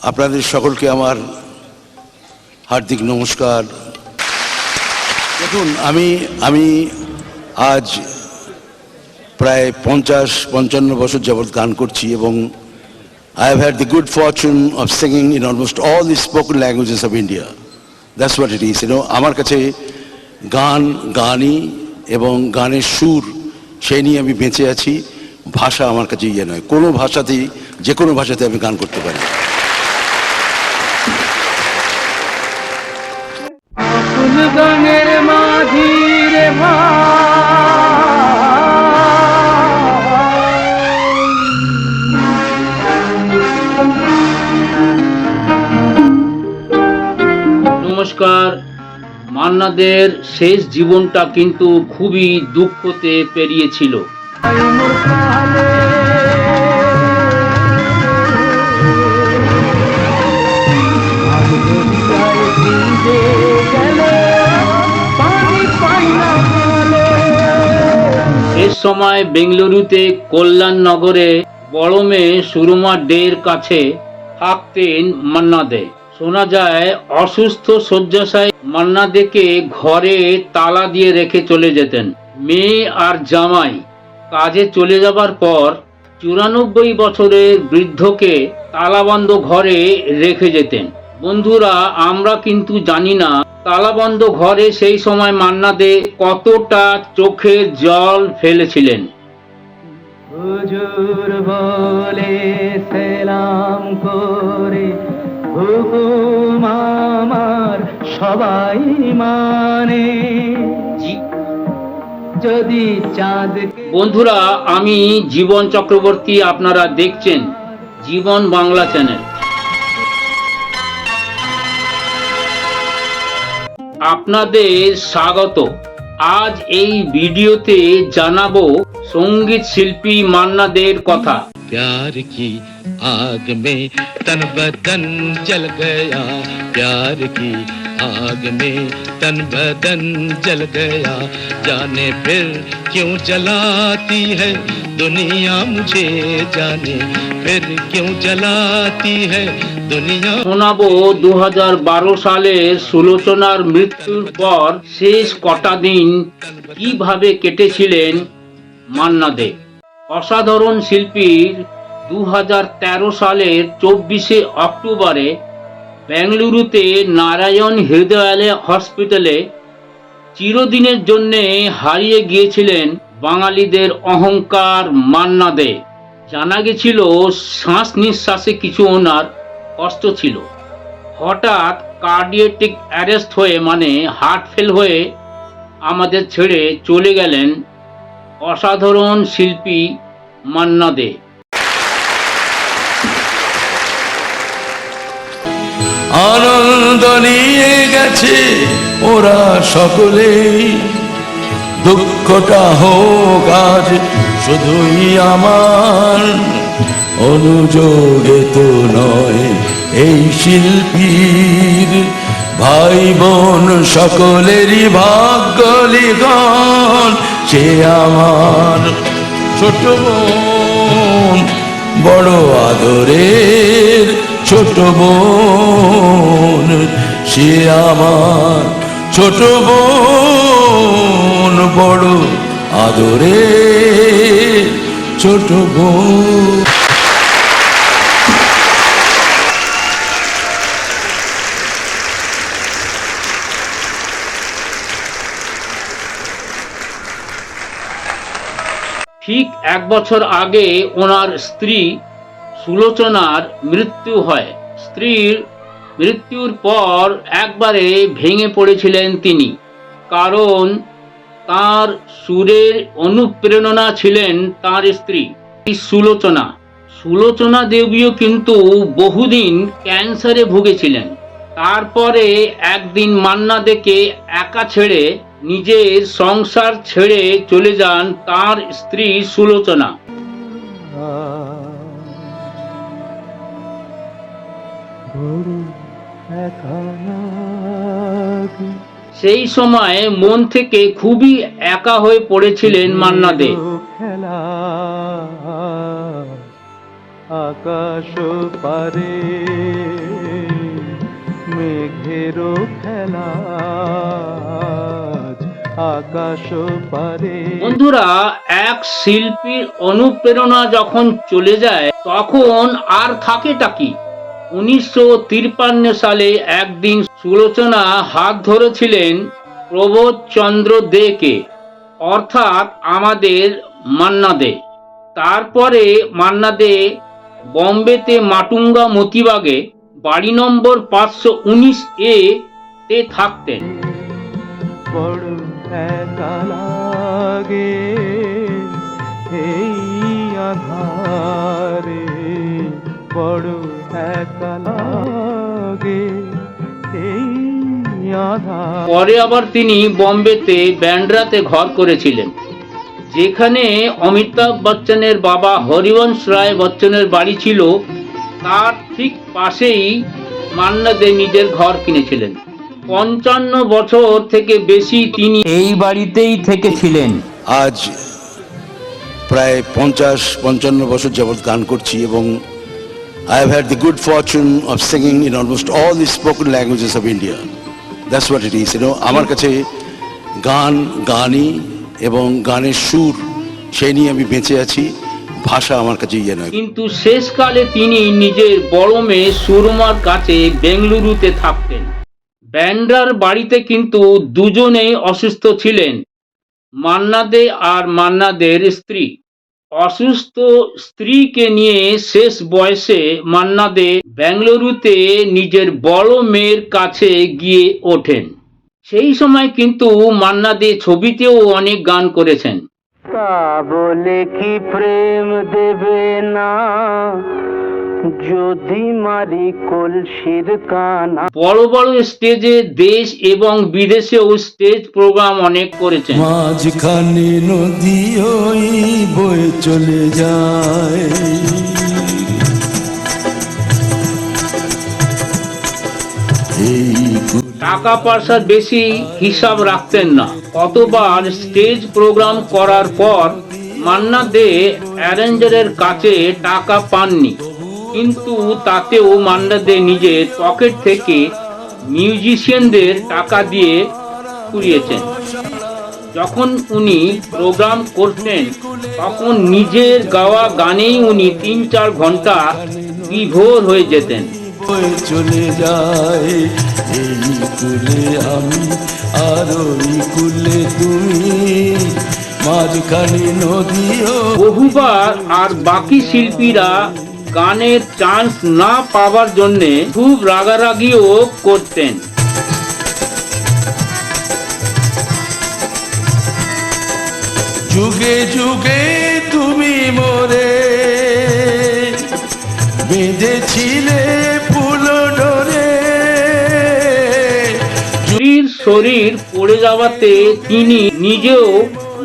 আপনাদের সকলকে আমার হার্দিক নমস্কার। দেখুন, আমি আজ প্রায় 50-55 বছর যাবৎ গান করছি এবং I have had the good fortune of singing in almost all the spoken languages of India. That's what it is, আমার কাছে গানই এবং গানের সুর সেই নিয়ে আমি বেঁচে আছি। ভাষা আমার কাছে নয়, কোনো ভাষাতেই, যে কোনো ভাষাতে আমি গান করতে পারি। গানের মাঝি রে নমস্কার। মান্না দের শেষ জীবনটা কিন্তু খুবই দুঃখতে পেরিয়েছিল। শেষ সময় বেঙ্গালুরুতে কল্যাণনগরে বড় মেয়ে সুরমা ডের কাছে থাকতেন মান্না দে। শোনা যায় অসুস্থ শয্যাশায়ী মান্না দেকে ঘরে তালা দিয়ে রেখে চলে যেতেন। মেয়ে আর জামাই কাজে চলে যাবার পর 94 বছরের বৃদ্ধকে তালাবন্ধ ঘরে রেখে যেতেন। বন্ধুরা, আমরা কিন্তু জানি না তালাবন্ধ ঘরে সেই সময় মান্না দে কতটা চোখে জল ফেলেছিলেন। হুজুর বলে সালাম করে হুকুম আমার সবাই মানে, যদি চাঁদ। বন্ধুরা, আমি জীবন চক্রবর্তী, আপনারা দেখছেন জীবন বাংলা চ্যানেল। আপনাদের স্বাগত। আজ এই ভিডিওতে জানাবো সঙ্গীত শিল্পী মান্না দের কথা। प्यार की आग में तन बदन जल गया, प्यार की आग में तन बदन जल गया, जाने फिर क्यों जलाती है दुनिया मुझे, जाने फिर क्यों जलाती है दुनिया। শোনাবো 2012 সালের সুলোচনার মৃত্যুর পর শেষ কটা দিন কিভাবে কেটেছিলেন মান্না দে। অসাধারণ শিল্পীর 2013 সালের 24 অক্টোবরে বেঙ্গালুরুতে নারায়ণ হৃদয়ালয় হসপিটালে চিরদিনের জন্য হারিয়ে গিয়েছিলেন বাঙালিদের অহংকার মান্না দে। জানা গেছিল শ্বাস নিঃশ্বাসে কিছু ওনার কষ্ট ছিল। হঠাৎ কার্ডিয়াটিক অ্যারেস্ট হয়ে, মানে হার্ট ফেল হয়ে আমাদের ছেড়ে চলে গেলেন অসাধারণ শিল্পী মান্না দে। আনন্দ নিয়ে গেছে ওরা সকলেই, দুঃখটা হোক আজ শুধুই আমার, অনুযোগে তো নয় এই শিল্পীর, ভাই বোন সকলেরই ভাগ্য লিখন, সে আমার ছোট বোন, বড় আদরের ছোট বোন, সে আমার ছোট বোন, বড় আদরের ছোট বোন। ঠিক 1 বছর আগে ওনার স্ত্রী সুলোচনার মৃত্যু হয়। স্ত্রীর মৃত্যুর পর একবারে ভেঙে পড়েছিলেন তিনি, কারণ তার সুরের অনুপ্রেরণা ছিলেন তার স্ত্রী সুলোচনা। সুলোচনা দেবীও কিন্তু বহুদিন ক্যান্সারে ভুগেছিলেন। তারপরে একদিন মান্না দেকে একা ছেড়ে নিজের সংসার ছেড়ে চলে যান তার স্ত্রী সুলোচনা। সেই সময় মন থেকে খুবই একা হয়ে পড়েছিলেন মান্না দে। আকাশ পারে মেঘেরও খেলা, আকাশ পারে। বন্ধুরা, এক শিল্পীর অনুপ্রেরণা যখন চলে যায় তখন আর থাকেটা কি? 1953 সালে একদিন সুলোচনা হাত ধরেছিলেন প্রবোধ চন্দ্র দেকে, অর্থাৎ আমাদের মান্না দে। তারপরে মান্না দে বম্বেতে মাটুঙ্গা মতিবাগে বাড়ি নম্বর 519A তে থাকতেন। বড় একা লাগে এই আধারে, বড় একা লাগে এই আধারে। পরে আবার তিনি বম্বেতে ব্যান্ড্রাতে ঘর করেছিলেন, যেখানে অমিতাভ বচ্চনের বাবা হরিবংশ রায় বচ্চনের বাড়ি ছিল। তার ঠিক পাশেই মান্না দে নিজের ঘর কিনেছিলেন। 55 বছর থেকে বেশি তিনি এই বাড়িতেই থেকেছিলেন। আজ প্রায় 50-55 বছর যাবৎ গান করছি এবং I have had the good fortune of singing in almost all the spoken languages of India. That's what it is, আমার কাছে গান, গানই এবং গানের সুর, সেই নিয়ে আমি বেঁচে আছি। ভাষা আমার কাছে ইয়ে নয়। কিন্তু শেষকালে তিনি নিজের বড় মেয়ে সুরমার কাছে বেঙ্গলুরুতে থাকতেন। ব্যান্ড্রার বাড়িতে কিন্তু দুজনেই অসুস্থ ছিলেন, মান্না দে আর মান্না দের স্ত্রী। অসুস্থ স্ত্রীকে নিয়ে শেষ বয়সে মান্না দে বেঙ্গলুরুতে নিজের বড় মেয়ের কাছে গিয়ে ওঠেন। সেই সময় কিন্তু মান্না দে ছবিতেও অনেক গান করেছেন। তা বলে কি প্রেম দেবে না যদি মারি কলসির কানা। বড় বড় স্টেজে দেশ এবং বিদেশেও স্টেজ প্রোগ্রাম অনেক করেছেন। মাঝখানে নদী ওই বয়ে চলে যায়, টাকা পয়সার বেশি হিসাব রাখতেন না। কতবার স্টেজ প্রোগ্রাম করার পর মান্না দে অ্যারেঞ্জারের কাছে টাকা পাননি, কিন্তু তাতেও মান্না দে নিজের পকেট থেকে মিউজিশিয়ানদের টাকা দিয়ে কুড়িয়েছেন। যখন উনি প্রোগ্রাম করতেন তখন নিজের গাওয়া গানেই উনি 3-4 ঘন্টা বিভোর হয়ে যেতেন। চলে যায় এই কুলে আমি আর ওই কুলে তুমি, মাঝখানে নদীও। বহুবার আর বাকি শিল্পীরা গানের চান্স না পাওয়ার জন্য খুব রাগারাগিও করতেন। যুগে যুগে তুমি মোরে বেঁধেছিলে ফুল ডোরে। স্ত্রীর শরীর পড়ে যাওয়াতে তিনি নিজেও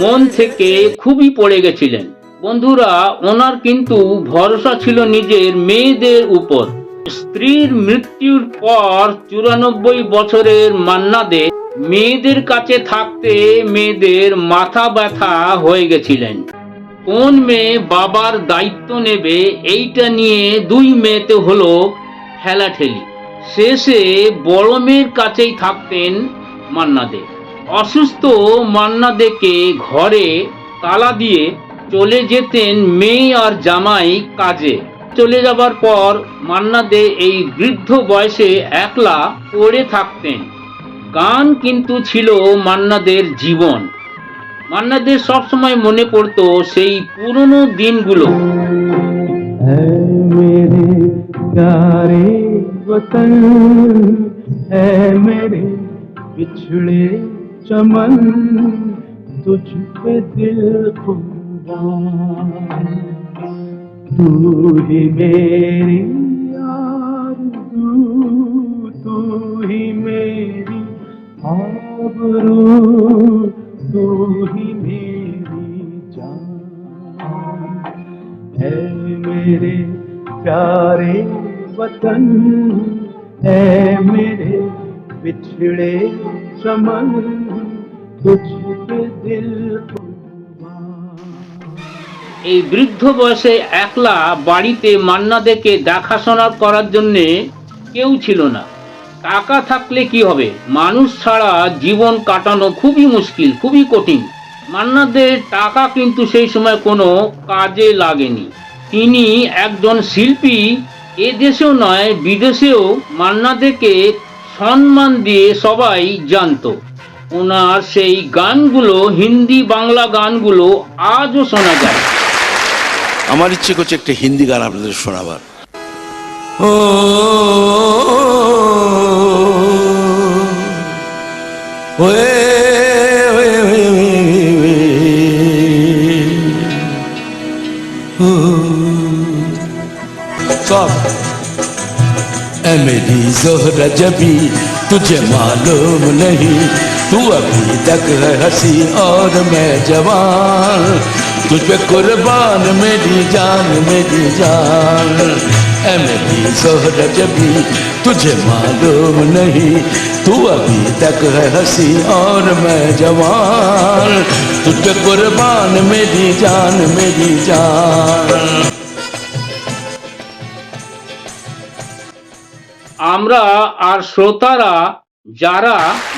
মন থেকে খুবই পড়ে গেছিলেন। বন্ধুরা, ওনার কিন্তু ভরসা ছিল নিজের মেয়েদের উপর। স্ত্রীর মৃত্যুর পর 94 বছরের মান্না দে মেয়েদের কাছে থাকতে মেয়েদের মাথা ব্যথা হয়ে গেছিলেন। কোন মেয়ে বাবার দায়িত্ব নেবে এইটা নিয়ে দুই মেয়েতে হলো ঠেলাঠেলি। শেষে বড় মেয়ের কাছেই থাকতেন মান্না দে। অসুস্থ মান্না দেকে ঘরে তালা দিয়ে চলে যেতেন মেয়ে আর জামাই কাজে। চলে যাবার পর মান্না দে এই বৃদ্ধ বয়সে একলা পড়ে থাকতেন। গান কিন্তু ছিল মান্না দের জীবন। মান্না দের সবসময় মনে পড়তো সেই পুরনো দিনগুলো। है मेरे प्यारे वतन, है मेरे बिछड़े चमन, तुझ पे दिल कुर्बान, तू ही मेरी आरज़ू, तू ही मेरी आबरू, तू ही मेरी जान, है मेरे प्यारे वतन, है मेरे बिछड़े चमन, तुझ पे दिल कुर्बान। এই বৃদ্ধ বয়সে একলা বাড়িতে মান্না দেকে দেখাশোনা করার জন্যে কেউ ছিল না। টাকা থাকলে কি হবে, মানুষ ছাড়া জীবন কাটানো খুবই মুশকিল, খুবই কঠিন। মান্না দের টাকা কিন্তু সেই সময় কোনো কাজে লাগেনি। তিনি একজন শিল্পী, এদেশেও নয় বিদেশেও মান্না দেকে সম্মান দিয়ে সবাই জানতো। ওনার সেই গানগুলো, হিন্দি বাংলা গানগুলো আজও শোনা যায়। আমার ইচ্ছে করছে একটা হিন্দি গান আপনাদের শোনাবার। ओ ओए ओए ओए सब ऐ मेरी ज़ोहरा जबी तुझे मालूम नहीं, तू अभी तक है हंसी और मैं जवान, तुझ पे कुर्बान मेरी जान मेरी जान। ऐ मेरी ज़ोहरा जबी तुझे मालूम नहीं, तू अभी तक है हंसी और मैं जवान, तुझ पे कुर्बान मेरी जान मेरी जान। আমরা আর শ্রোতারা যারা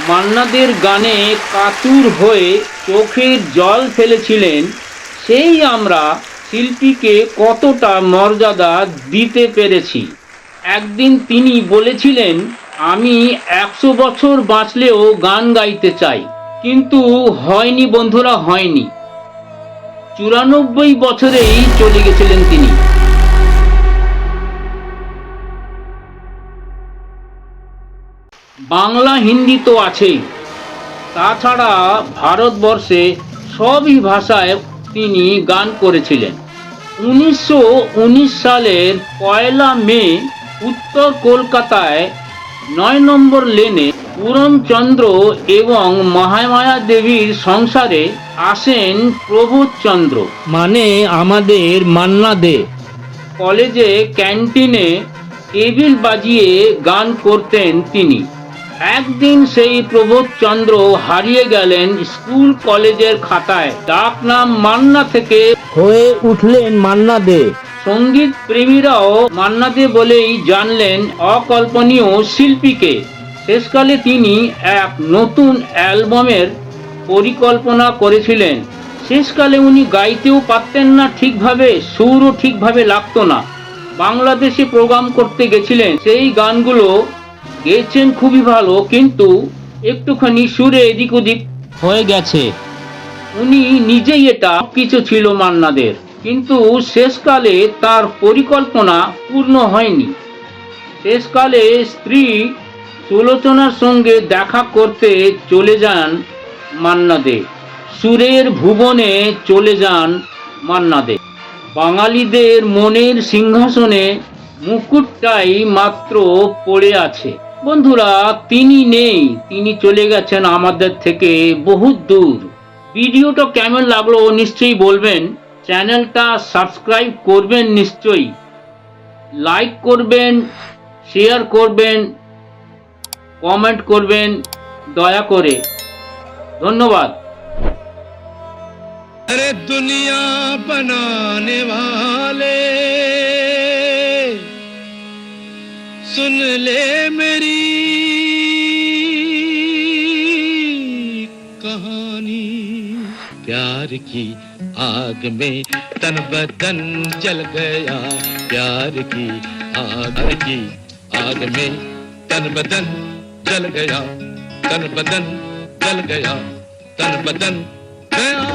মান্নাদের গানে কাতর হয়ে চোখের জল ফেলেছিলেন, সেই আমরা শিল্পীকে কতটা মর্যাদা দিতে পেরেছি। একদিন তিনি বলেছিলেন, আমি 100 বছর বাঁচলেও গান গাইতে চাই, কিন্তু হয়নি বন্ধুরা, হয়নি। 94 বছরেই চলে গেছিলেন তিনি। বাংলা হিন্দি তো আছেই, তাছাড়া ভারতবর্ষে সবই ভাষায় তিনি গান করেছিলেন। 1919 সালের 1 মে উত্তর কলকাতায় 9 নম্বর লেনে পূরণচন্দ্র এবং মহামায়া দেবীর সংসারে আসেন প্রবোধচন্দ্র, মানে আমাদের মান্না দে। কলেজে ক্যান্টিনে টেবিল বাজিয়ে গান করতেন তিনি। একদিন সেই প্রবোধচন্দ্র হারিয়ে গেলেন স্কুল কলেজের খাতায়। ডাক নাম মান্না থেকে হয়ে উঠলেন মান্না দে। সঙ্গীত প্রেমীরাও মান্না দে বলেই জানলেন অকল্পনীয় শিল্পীকে। শেষকালে তিনি এক নতুন অ্যালবামের পরিকল্পনা করেছিলেন। শেষকালে উনি গাইতেও পারতেন না ঠিকভাবে, সুরও ঠিকভাবে লাগতো না। বাংলাদেশে প্রোগ্রাম করতে গেছিলেন, সেই গানগুলো গেয়েছেন খুবই ভালো, কিন্তু একটুখানি সুরে এদিক ওদিক হয়ে গেছে। উনি নিজেই এটা কিছু ছিল মান্নাদের, কিন্তু শেষকালে তার পরিকল্পনা পূর্ণ হয়নি। শেষকালে স্ত্রী সুলোচনার সঙ্গে দেখা করতে চলে যান মান্না দে। সুরের ভুবনে চলে যান মান্না দে। বাঙালিদের মনের সিংহাসনে মুকুটটাই মাত্র পড়ে আছে। বন্ধুরা, তিনি নেই, তিনি চলে গেছেন আমাদের থেকে বহুত দূর। ভিডিওটা কেমন লাগলো নিশ্চয়ই বলবেন, চ্যানেলটা সাবস্ক্রাইব করবেন নিশ্চয়ই, লাইক করবেন, শেয়ার করবেন, কমেন্ট করবেন দয়া করে। ধন্যবাদ। अरे दुनिया बनाने वाले सुन ले मेरी कहानी, प्यार की आग में तन बदन जल गया, प्यार की आग में तन बदन जल गया, तन बदन जल गया, तन बदन गया।